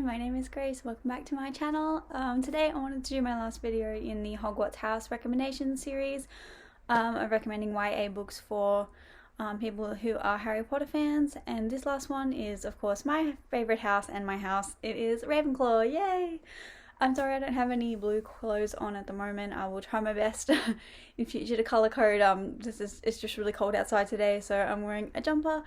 everyone, my name is Grace. Welcome back to my channel. Today I wanted to do my last video in the Hogwarts House recommendation series of recommending YA books for people who are Harry Potter fans, and this last one is of course my favourite house and my house. It is Ravenclaw, yay! I'm sorry I don't have any blue clothes on at the moment. I will try my best in future to colour code. It's just really cold outside today, so I'm wearing a jumper.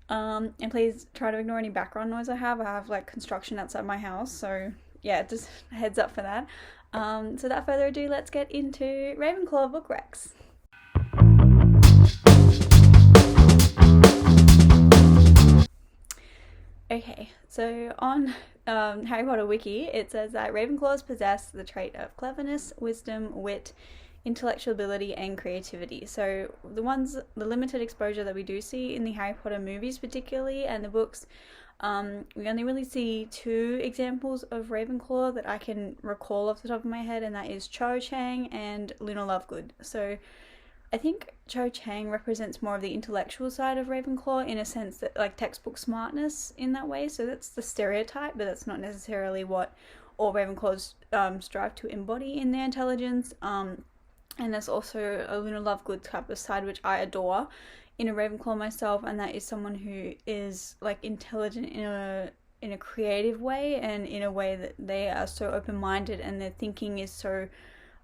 And please try to ignore any background noise I have. I have like construction outside my house, so yeah, just a heads up for that. So without further ado, let's get into Ravenclaw book recs. Okay, so on Harry Potter Wiki, it says that Ravenclaws possess the trait of cleverness, wisdom, wit, intellectual ability and creativity. So the limited exposure that we do see in the Harry Potter movies particularly and the books, we only really see two examples of Ravenclaw that I can recall off the top of my head, and that is Cho Chang and Luna Lovegood. So I think Cho Chang represents more of the intellectual side of Ravenclaw in a sense that like textbook smartness in that way, so that's the stereotype, but that's not necessarily what all Ravenclaws strive to embody in their intelligence. And there's also a Luna Lovegood type of side which I adore in a Ravenclaw myself, and that is someone who is like intelligent in a creative way, and in a way that they are so open-minded and their thinking is so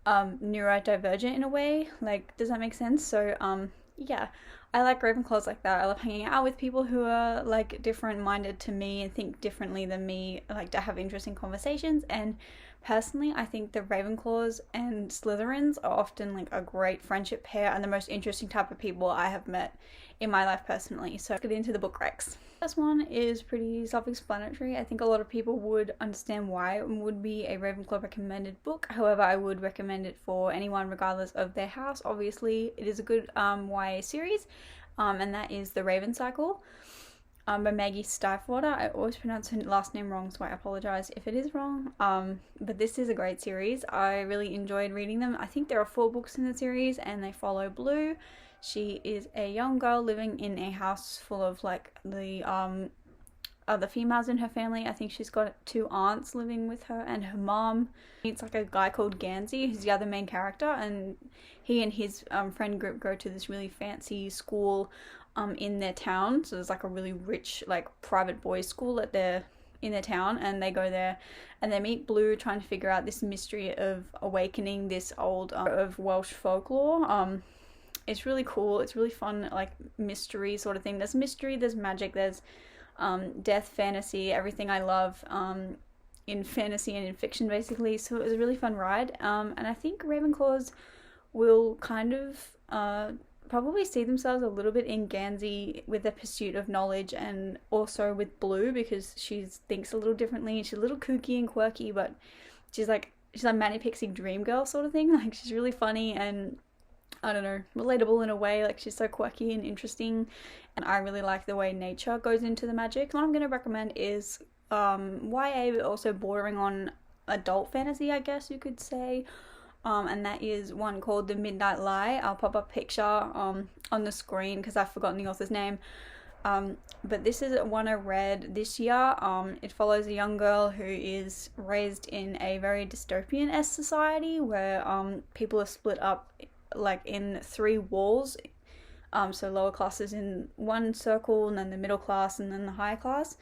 neurodivergent in a way. Like, does that make sense? So yeah, I like Ravenclaws like that. I love hanging out with people who are like different-minded to me and think differently than me. I like to have interesting conversations, and personally, I think the Ravenclaws and Slytherins are often like a great friendship pair and the most interesting type of people I have met in my life personally. So let's get into the book recs. This one is pretty self-explanatory. I think a lot of people would understand why it would be a Ravenclaw recommended book. However, I would recommend it for anyone regardless of their house. Obviously, it is a good YA series, and that is The Raven Cycle. By Maggie Stiefvater. I always pronounce her last name wrong, so I apologise if it is wrong. But this is a great series. I really enjoyed reading them. I think there are 4 books in the series, and they follow Blue. She is a young girl living in a house full of like the other females in her family. I think she's got 2 aunts living with her and her mom. It's like a guy called Gansey, who's the other main character, and he and his friend group go to this really fancy school in their town. So there's like a really rich like private boys school in their town, and they go there and they meet Blue trying to figure out this mystery of awakening this old of Welsh folklore. It's really cool. It's really fun, like mystery sort of thing. There's mystery, there's magic, there's death, fantasy, everything I love in fantasy and in fiction basically. So it was a really fun ride, and I think Ravenclaws will kind of probably see themselves a little bit in Gansey with the pursuit of knowledge, and also with Blue because she thinks a little differently. She's a little kooky and quirky, but she's like Manny Pixie dream girl sort of thing. Like, she's really funny and, I don't know, relatable in a way. Like, she's so quirky and interesting, and I really like the way nature goes into the magic. What I'm going to recommend is YA, but also bordering on adult fantasy, I guess you could say. And that is one called The Midnight Lie. I'll pop up a picture on the screen because I've forgotten the author's name. But this is one I read this year. It follows a young girl who is raised in a very dystopian-esque society where people are split up like in 3 walls. So lower classes in one circle, and then the middle class, and then the higher class.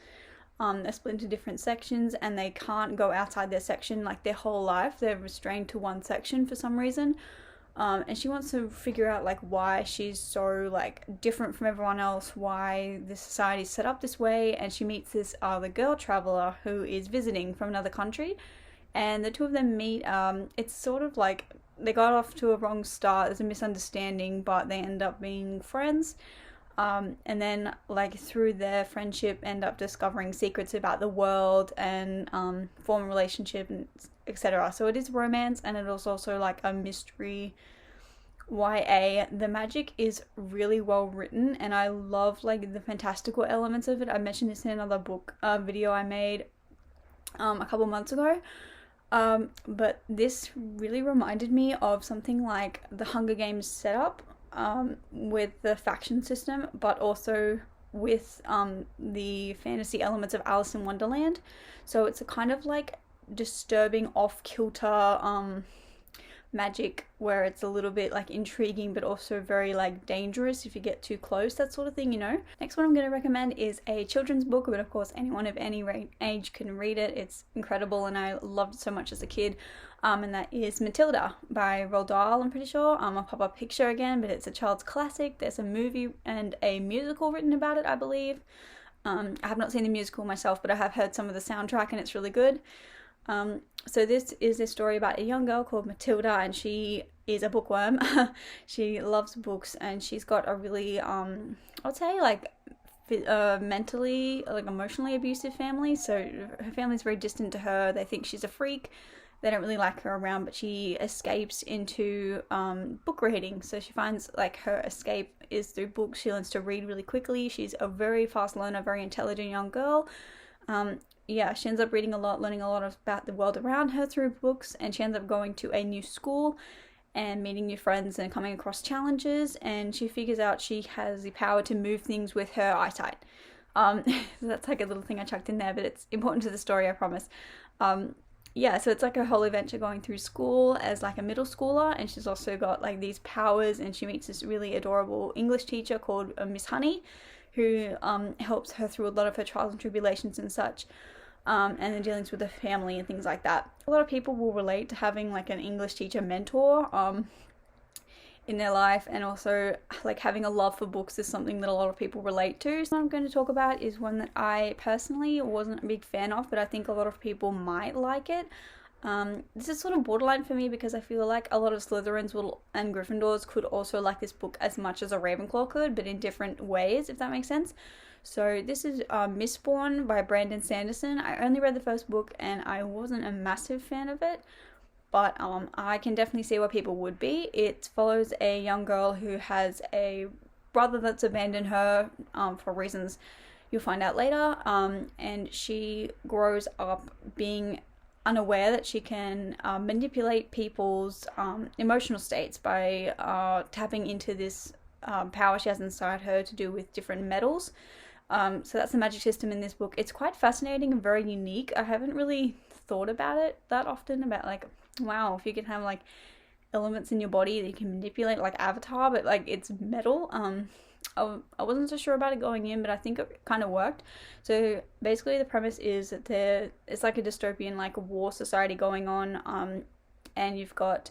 They're split into different sections, and they can't go outside their section like their whole life. They're restrained to one section for some reason. And she wants to figure out like why she's so like different from everyone else, why the society is set up this way. And she meets this other girl traveler who is visiting from another country, and the two of them meet. It's sort of like they got off to a wrong start. There's a misunderstanding, but they end up being friends. And then like through their friendship end up discovering secrets about the world and form a relationship, and etc. So it is romance, and it is also like a mystery YA. The magic is really well written, and I love like the fantastical elements of it. I mentioned this in another book video I made a couple months ago. But this really reminded me of something like the Hunger Games setup with the faction system, but also with the fantasy elements of Alice in Wonderland. So it's a kind of like disturbing off-kilter magic where it's a little bit like intriguing but also very like dangerous if you get too close, that sort of thing, you know. Next one I'm going to recommend is a children's book, but of course anyone of any age can read it. It's incredible and I loved it so much as a kid, and that is Matilda by Roald Dahl, I'm pretty sure. I'll pop up a picture again, but it's a child's classic. There's a movie and a musical written about it, I believe. I have not seen the musical myself, but I have heard some of the soundtrack and it's really good. So this is a story about a young girl called Matilda, and she is a bookworm. She loves books, and she's got a really, I would say, like, mentally, like, emotionally abusive family. So her family's very distant to her. They think she's a freak. They don't really like her around, but she escapes into book reading. So she finds, like, her escape is through books. She learns to read really quickly. She's a very fast learner, very intelligent young girl. Yeah, she ends up reading a lot, learning a lot about the world around her through books, and she ends up going to a new school and meeting new friends and coming across challenges, and she figures out she has the power to move things with her eyesight. So that's like a little thing I chucked in there, but it's important to the story, I promise. Yeah, so it's like a whole adventure going through school as like a middle schooler, and she's also got like these powers, and she meets this really adorable English teacher called Miss Honey, who helps her through a lot of her trials and tribulations and such, and the dealings with her family and things like that. A lot of people will relate to having like an English teacher mentor in their life, and also like having a love for books is something that a lot of people relate to. So what I'm going to talk about is one that I personally wasn't a big fan of, but I think a lot of people might like it. This is sort of borderline for me because I feel like a lot of Slytherins and Gryffindors could also like this book as much as a Ravenclaw could, but in different ways, if that makes sense. So this is Mistborn by Brandon Sanderson. I only read the first book and I wasn't a massive fan of it, but I can definitely see why people would be. It follows a young girl who has a brother that's abandoned her for reasons you'll find out later, and she grows up being unaware that she can manipulate people's emotional states by tapping into this power she has inside her to do with different metals. So that's the magic system in this book. It's quite fascinating and very unique. I haven't really thought about it that often, about like, wow, if you can have like elements in your body that you can manipulate like Avatar, but like it's metal. I wasn't so sure about it going in, but I think it kind of worked. So basically the premise is that it's like a dystopian, like a war society going on, and you've got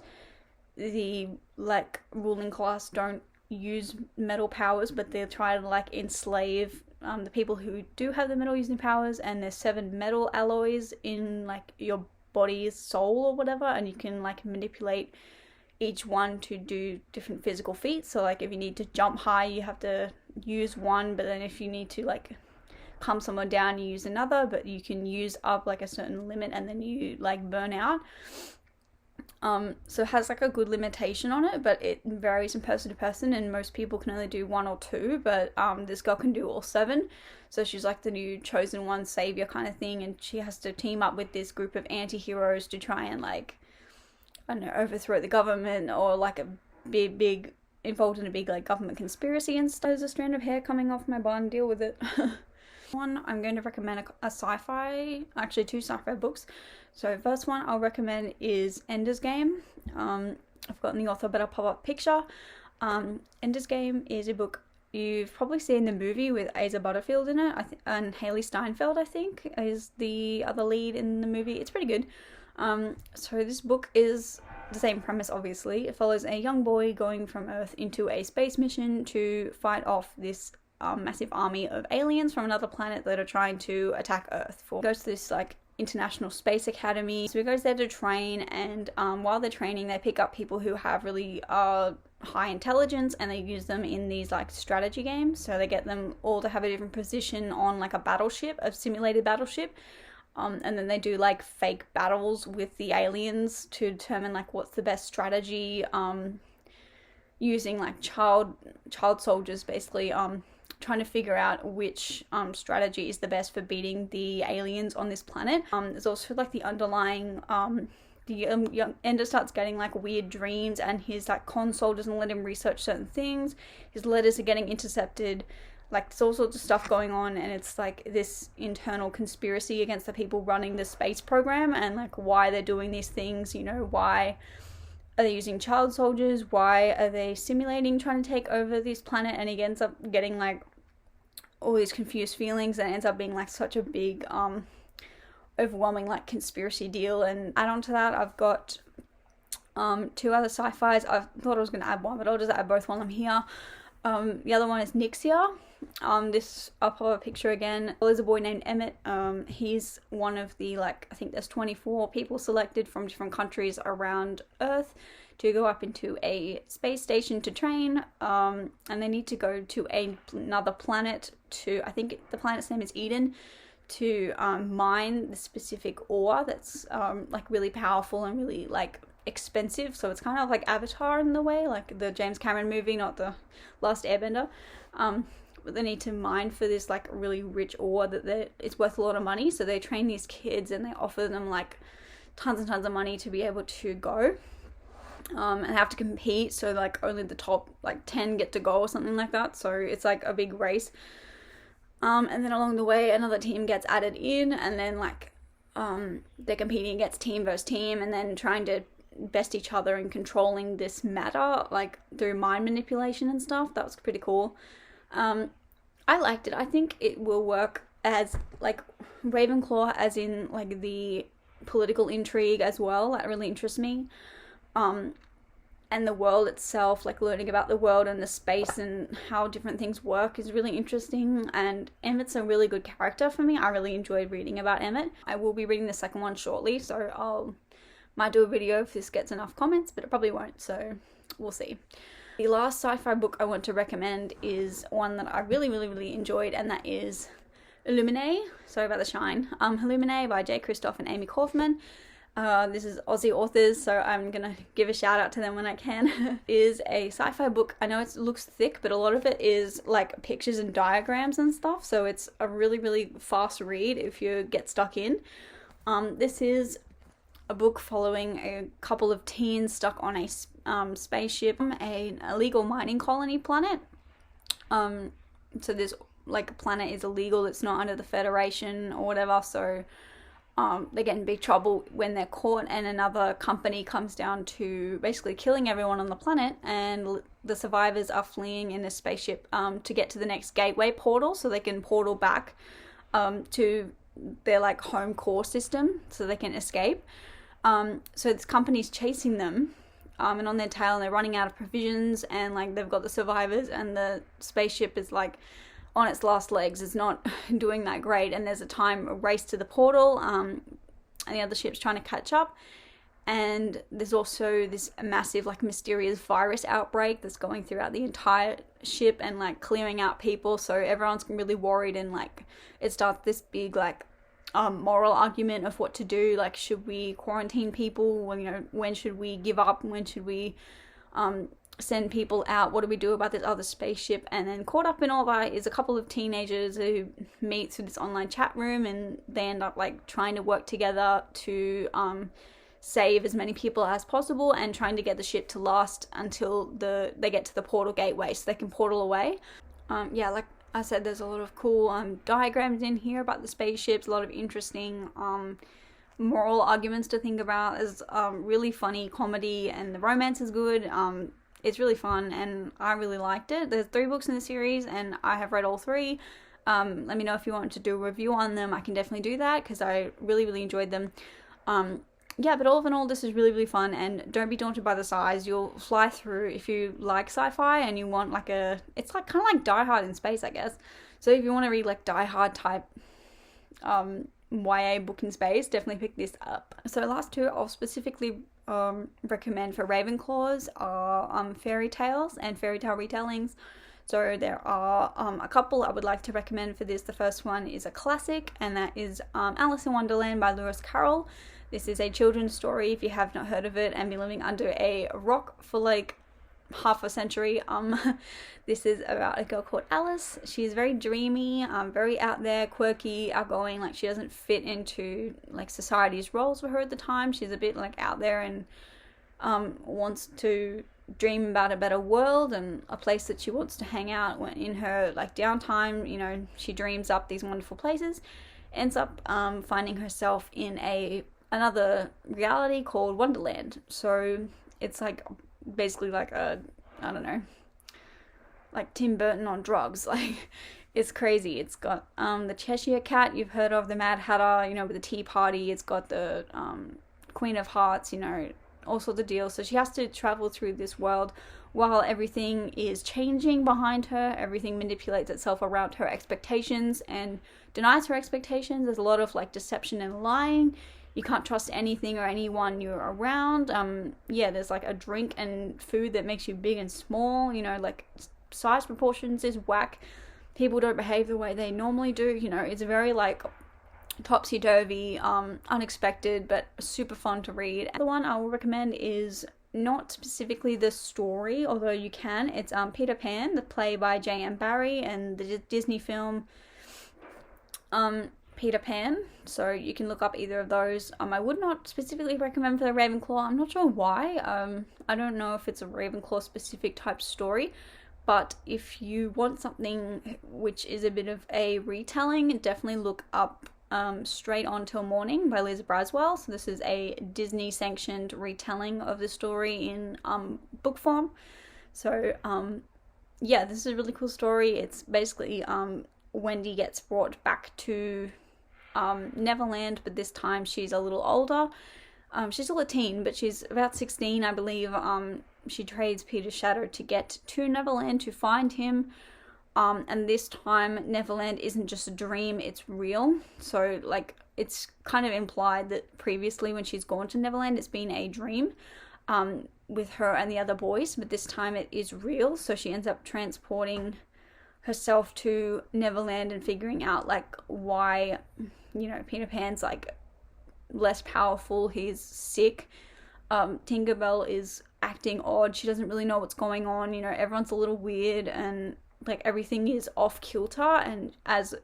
the like ruling class don't use metal powers, but they try to like enslave the people who do have the metal using powers, and there's 7 metal alloys in like your body's soul or whatever, and you can like manipulate each one to do different physical feats. So like if you need to jump high, you have to use one, but then if you need to like calm someone down, you use another, but you can use up like a certain limit and then you like burn out. So it has like a good limitation on it, but it varies from person to person, and most people can only do 1 or 2, but this girl can do all 7. So she's like the new chosen one savior kind of thing, and she has to team up with this group of anti-heroes to try and like, I don't know, overthrow the government, or like a big involved in a big like government conspiracy and stuff. There's a strand of hair coming off my bun, deal with it. One, I'm going to recommend a sci-fi, actually 2 sci-fi books. So first one I'll recommend is Ender's Game. I've forgotten the author, but I'll pop up a picture. Ender's Game is a book you've probably seen the movie with Asa Butterfield in it, and Haley Steinfeld, I think, is the other lead in the movie. It's pretty good. So this book is the same premise, obviously. It follows a young boy going from Earth into a space mission to fight off this massive army of aliens from another planet that are trying to attack Earth. He goes to this like International Space Academy, so he goes there to train, and while they're training they pick up people who have really high intelligence, and they use them in these like strategy games. So they get them all to have a different position on like a battleship, a simulated battleship. And then they do like fake battles with the aliens to determine like what's the best strategy, using like child soldiers basically, trying to figure out which strategy is the best for beating the aliens on this planet. There's also like the underlying young Ender starts getting like weird dreams, and his like console doesn't let him research certain things. His letters are getting intercepted. like there's all sorts of stuff going on, and it's like this internal conspiracy against the people running the space program, and like why they're doing these things, you know, why are they using child soldiers, why are they simulating trying to take over this planet, and he ends up getting like all these confused feelings, and it ends up being like such a big overwhelming like conspiracy deal. And add on to that, I've got 2 other sci-fis. I thought I was going to add one, but I'll just add both while I'm here. The other one is Nixia. This, I'll put a picture again. There's a boy named Emmett. He's one of the, like, I think there's 24 people selected from different countries around Earth to go up into a space station to train. And they need to go to another planet to, I think the planet's name is Eden, to mine the specific ore that's like really powerful and really like expensive. So it's kind of like Avatar in the way, like the James Cameron movie, not the Last Airbender. But they need to mine for this like really rich ore that it's worth a lot of money. So they train these kids and they offer them like tons and tons of money to be able to go and have to compete. So like only the top like 10 get to go or something like that. So it's like a big race. And then along the way, another team gets added in, and then like they're competing against team versus team, and then trying to best each other and controlling this matter like through mind manipulation and stuff. That was pretty cool. I liked it. I think it will work as like Ravenclaw, as in like the political intrigue as well. That really interests me. And the world itself, like learning about the world and the space and how different things work, is really interesting. And Emmett's a really good character for me. I really enjoyed reading about Emmett. I will be reading the second one shortly, so might do a video if this gets enough comments, but it probably won't, so we'll see. The last sci-fi book I want to recommend is one that I really enjoyed, and that is Illuminati. Sorry about the shine. Illuminati by J. Kristoff and Amy Kaufman. This is Aussie authors, so I'm gonna give a shout out to them when I can. Is a sci-fi book. I know it looks thick, but a lot of it is like pictures and diagrams and stuff, so it's a really fast read if you get stuck in. This is a book following a couple of teens stuck on a spaceship, an illegal mining colony planet. So this like planet is illegal, it's not under the Federation or whatever, so they get in big trouble when they're caught, and another company comes down to basically killing everyone on the planet, and the survivors are fleeing in a spaceship to get to the next gateway portal so they can portal back to their like home core system so they can escape. So this company's chasing them and on their tail, and they're running out of provisions, and like they've got the survivors, and the spaceship is like on its last legs. It's not doing that great, and there's a race to the portal, and the other ship's trying to catch up, and there's also this massive like mysterious virus outbreak that's going throughout the entire ship and like clearing out people, so everyone's really worried, and like it starts this big like moral argument of what to do. Like, should we quarantine people? Well, you know, when should we give up? When should we send people out? What do we do about this other spaceship? And then caught up in all that is a couple of teenagers who meet through this online chat room, and they end up like trying to work together to save as many people as possible, and trying to get the ship to last until they get to the portal gateway so they can portal away. Yeah, like I said, there's a lot of cool diagrams in here about the spaceships, a lot of interesting moral arguments to think about. There's really funny comedy, and the romance is good. It's really fun, and I really liked it. There's 3 books in the series, and I have read all 3. Let me know if you want to do a review on them. I can definitely do that, because I really enjoyed them. Yeah, but all in all, this is really fun, and don't be daunted by the size. You'll fly through if you like sci-fi and you want like it's like kind of like Die Hard in space, I guess. So if you want to read like Die Hard type YA book in space, definitely pick this up. So the last 2 I'll specifically recommend for Ravenclaws are fairy tales and fairy tale retellings. So there are a couple I would like to recommend for this. The first one is a classic, and that is Alice in Wonderland by Lewis Carroll. This is a children's story if you have not heard of it and been living under a rock for like half a century. This is about a girl called Alice. She's very dreamy, very out there, quirky, outgoing. Like, she doesn't fit into like society's roles for her at the time. She's a bit like out there and wants to dream about a better world and a place that she wants to hang out when in her like downtime. You know, she dreams up these wonderful places, ends up finding herself in another reality called Wonderland. So it's like basically like a, I don't know, like Tim Burton on drugs. Like, it's crazy. It's got the Cheshire Cat you've heard of, the Mad Hatter, you know, with the Tea Party. It's got the Queen of Hearts, you know, all sorts of deals. So she has to travel through this world while everything is changing behind her. Everything manipulates itself around her expectations and denies her expectations. There's a lot of like deception and lying. You can't trust anything or anyone you're around. Yeah, there's like a drink and food that makes you big and small, you know, like size proportions is whack. People don't behave the way they normally do. You know, it's very like topsy-turvy, unexpected, but super fun to read. The one I will recommend is not specifically the story, although you can. It's Peter Pan, the play by J.M. Barrie, and the Disney film Peter Pan. So you can look up either of those. I would not specifically recommend for the Ravenclaw. I'm not sure why. I don't know if it's a Ravenclaw specific type story, but if you want something which is a bit of a retelling, definitely look up Straight On Till Morning by Liz Braswell. So this is a Disney sanctioned retelling of the story in book form. So yeah, this is a really cool story. It's basically Wendy gets brought back to Neverland, but this time she's a little older. She's still a teen, but she's about 16, I believe. She trades Peter's shadow to get to Neverland to find him. And this time Neverland isn't just a dream, it's real. So like it's kind of implied that previously when she's gone to Neverland it's been a dream with her and the other boys, but this time it is real. So she ends up transporting herself to Neverland and figuring out like why, you know, Peter Pan's like less powerful, he's sick. Tinkerbell is acting odd, she doesn't really know what's going on, you know, everyone's a little weird and like everything is off kilter. And as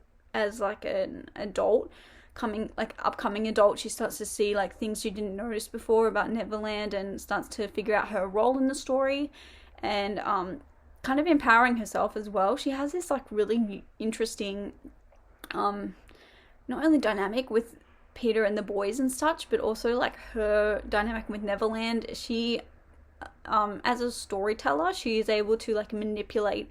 like an adult, upcoming adult, she starts to see like things she didn't notice before about Neverland and starts to figure out her role in the story and kind of empowering herself as well. She has this like really interesting not only dynamic with Peter and the boys and such, but also like her dynamic with Neverland. She as a storyteller, she is able to like manipulate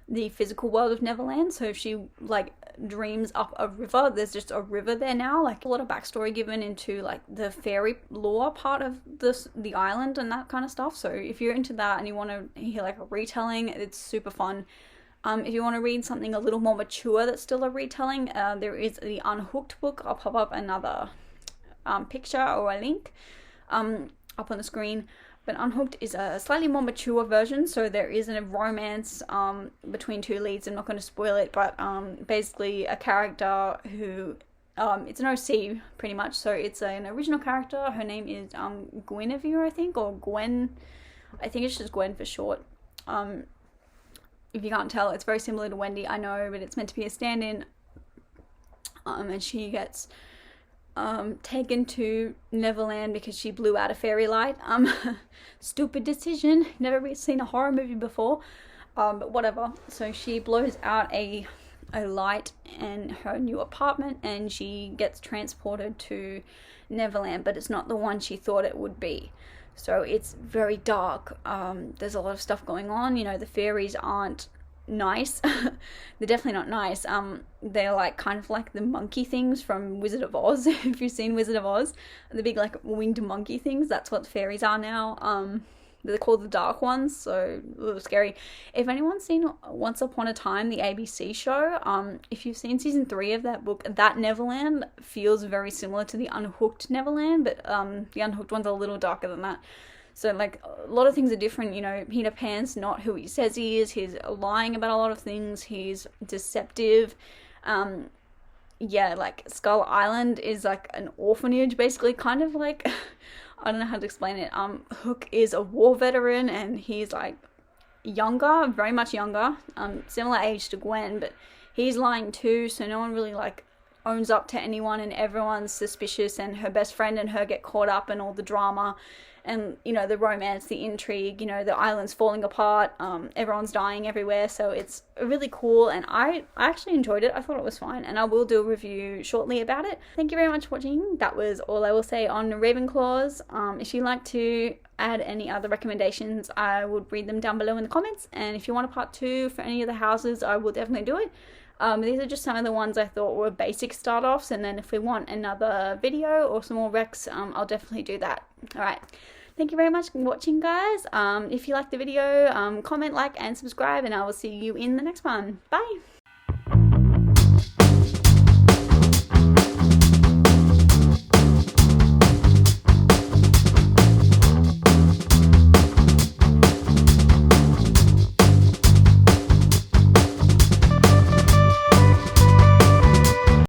the physical world of Neverland. So if she like dreams up a river, there's just a river there now. Like a lot of backstory given into like the fairy lore part of the island and that kind of stuff. So if you're into that and you want to hear like a retelling, it's super fun. If you want to read something a little more mature that's still a retelling, there is the Unhooked book. I'll pop up another picture or a link up on the screen. But Unhooked is a slightly more mature version, so there is a romance between two leads. I'm not going to spoil it, but basically a character who, it's an OC pretty much, so it's an original character. Her name is Guinevere, I think, or Gwen. I think it's just Gwen for short. If you can't tell, it's very similar to Wendy, I know, but it's meant to be a stand-in. And she gets taken to Neverland because she blew out a fairy light. Stupid decision. Never seen a horror movie before. But whatever. So she blows out a light in her new apartment and she gets transported to Neverland, but it's not the one she thought it would be. So it's very dark. There's a lot of stuff going on. You know, the fairies aren't nice. They're definitely not nice. They're like kind of like the monkey things from Wizard of Oz. If you've seen Wizard of Oz, the big like winged monkey things, that's what the fairies are now. They're called the Dark Ones, so a little scary. If anyone's seen Once Upon a Time, the ABC show, if you've seen season 3 of that book, that Neverland feels very similar to the Unhooked Neverland, but the Unhooked one's a little darker than that. So, like, a lot of things are different, you know. Peter Pan's not who he says he is. He's lying about a lot of things. He's deceptive. Yeah, like, Skull Island is, like, an orphanage, basically. Kind of like, I don't know how to explain it. Hook is a war veteran, and he's, like, younger, very much younger. Similar age to Gwen, but he's lying too, so no one really, like, owns up to anyone and everyone's suspicious, and her best friend and her get caught up in all the drama and, you know, the romance, the intrigue, you know, the island's falling apart, everyone's dying everywhere. So it's really cool, and I actually enjoyed it. I thought it was fine, and I will do a review shortly about it. Thank you very much for watching. That was all I will say on Ravenclaws. If you'd like to add any other recommendations, I would read them down below in the comments, and if you want a part 2 for any of the houses, I will definitely do it. These are just some of the ones I thought were basic start-offs, and then if we want another video or some more recs, I'll definitely do that. Alright, thank you very much for watching, guys. If you liked the video, comment, like, and subscribe, and I will see you in the next one. Bye!